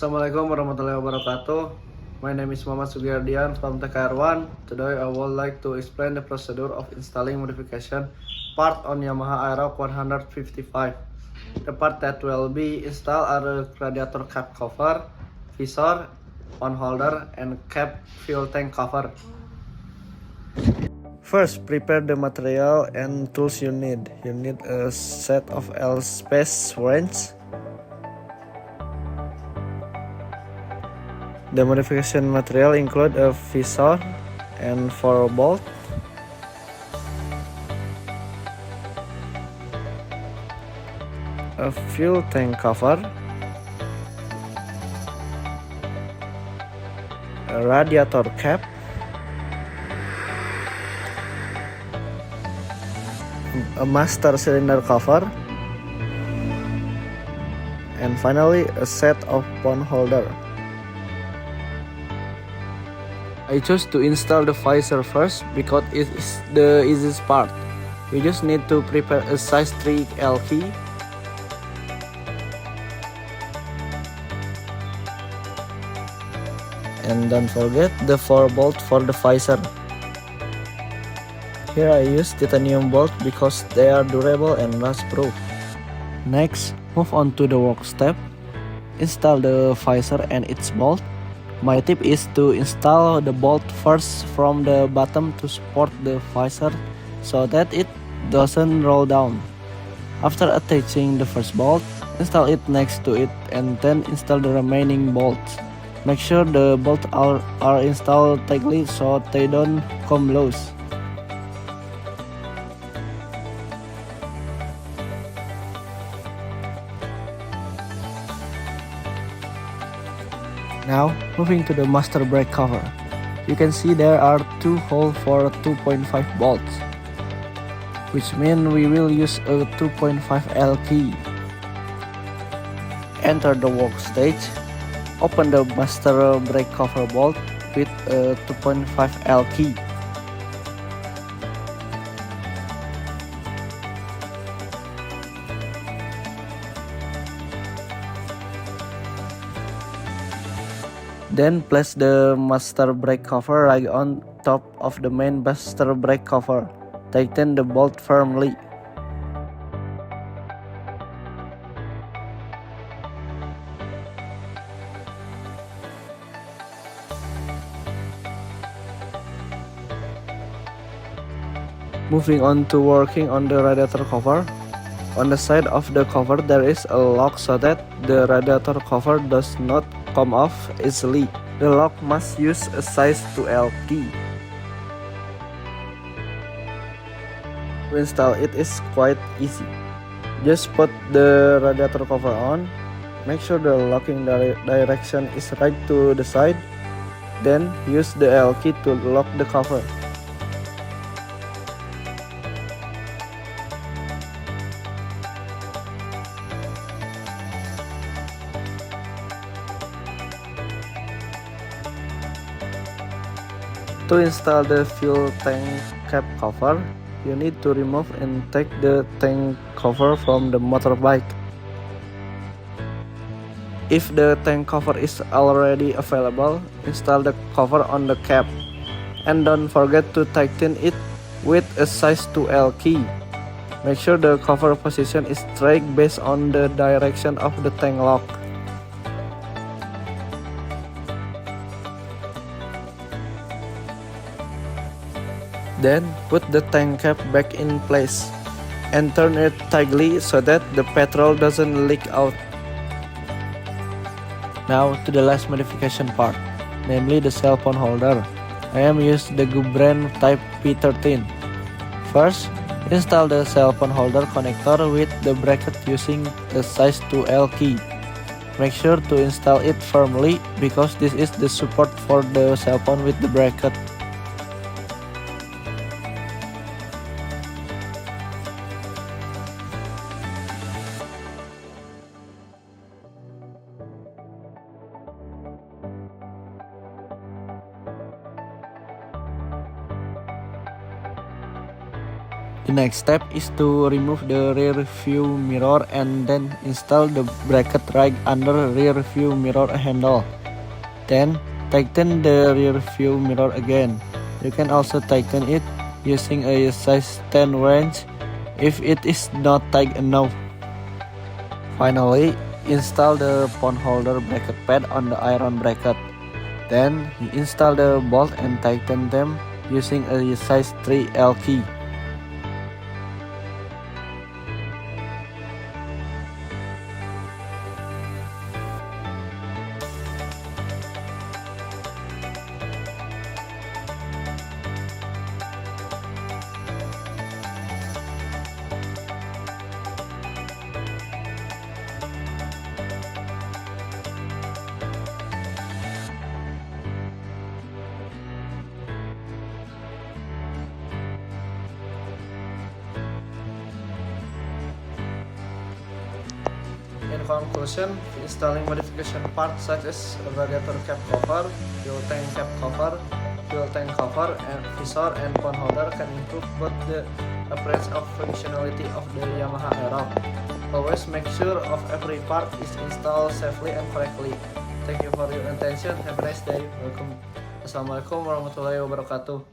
Assalamualaikum warahmatullahi wabarakatuh. My name is Muhammad Sugiardian from TKR1. Today I would like to explain the procedure of installing modification part on Yamaha Aerox 155. The part that will be installed are the radiator cap cover, visor, pon holder, and cap fuel tank cover. First, prepare the material and tools you need. You need a set of L-space wrench. The modification material include a visor and 4 bolts, a fuel tank cover, a radiator cap, a master cylinder cover, and finally a set of pon holder. I chose to install the visor first because it is the easiest part. You just need to prepare a size 3 L key, and don't forget the 4 bolt for the visor. Here I use titanium bolt because they are durable and rust proof. Next, move on to the work step. Install the visor and its bolt. My tip is to install the bolt first from the bottom to support the visor so that it doesn't roll down. After attaching the first bolt, install it next to it and then install the remaining bolts. Make sure the bolts are installed tightly so they don't come loose. Now, moving to the master brake cover. You can see there are 2 holes for 2.5 bolts, which means we will use a 2.5 L key. Enter the work stage. Open the master brake cover bolt with a 2.5 L key. Then place the master brake cover right on top of the main master brake cover. Tighten the bolt firmly. Moving on to working on the radiator cover. On the side of the cover there is a lock so that the radiator cover does not come off easily. The lock must use a size 2L key. To install it is quite easy. Just put the radiator cover on. Make sure the locking direction is right to the side. Then use the L key to lock the cover. To install the fuel tank cap cover, you need to remove and take the tank cover from the motorbike. If the tank cover is already available, install the cover on the cap. And don't forget to tighten it with a size 2L key. Make sure the cover position is straight based on the direction of the tank lock. Then put the tank cap back in place and turn it tightly so that the petrol doesn't leak out. Now to the last modification part, namely the cell phone holder. I am using the Gubran type P13. First, install the cell phone holder connector with the bracket using a size 2L key. Make sure to install it firmly because this is the support for the cell phone with the bracket. The next step is to remove the rear view mirror and then install the bracket right under rear view mirror handle. Then tighten the rear view mirror again. You can also tighten it using a size 10 wrench if it is not tight enough. Finally, install the phone holder bracket pad on the iron bracket. Then install the bolt and tighten them using a size 3 L key. In conclusion, installing modification parts such as radiator cap cover, fuel tank cap cover, fuel tank cover, and visor and phone holder can improve both the appearance and functionality of the Yamaha Aerox. Always make sure of every part is installed safely and correctly. Thank you for your attention. Have a nice day. Welcome. Assalamualaikum warahmatullahi wabarakatuh.